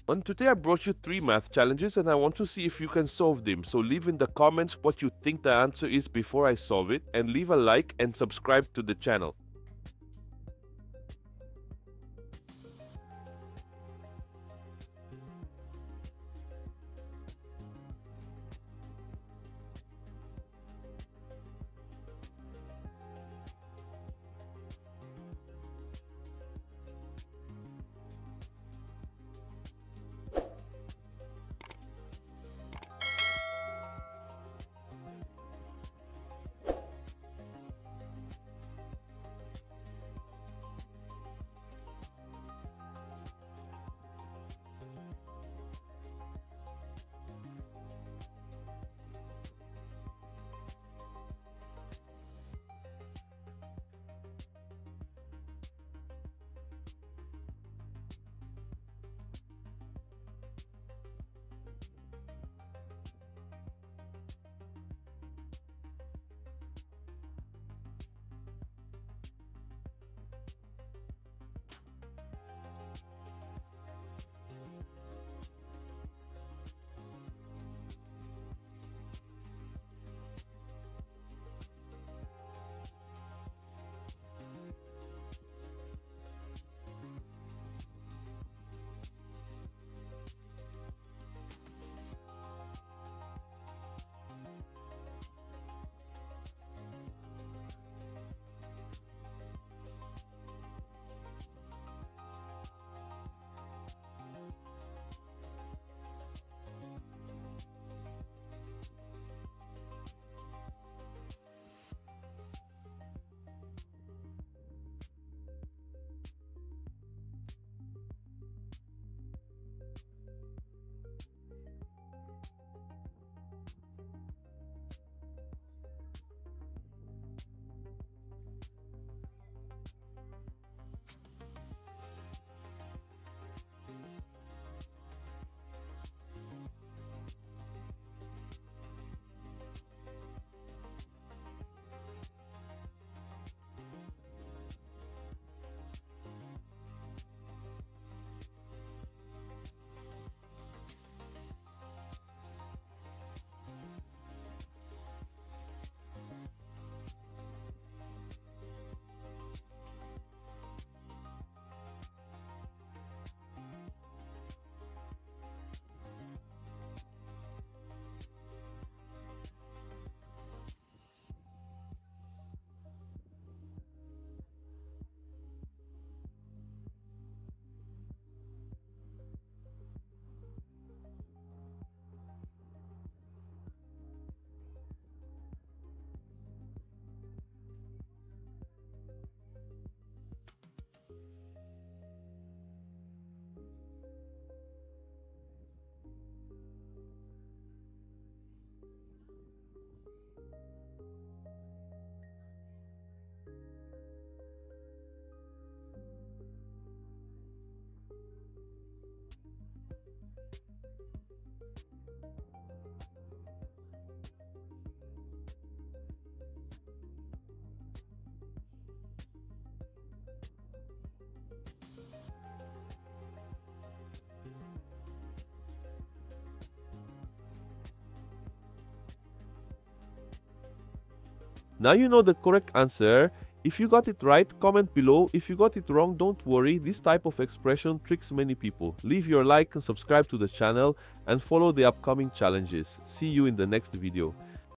And today I brought you 3 math challenges and I want to see if you can solve them. So leave in the comments what you think the answer is before I solve it, and leave a like and subscribe to the channel. Now you know the correct answer. If you got it right, comment below. If you got it wrong, don't worry. This type of expression tricks many people. Leave your like and subscribe to the channel and follow the upcoming challenges. See you in the next video.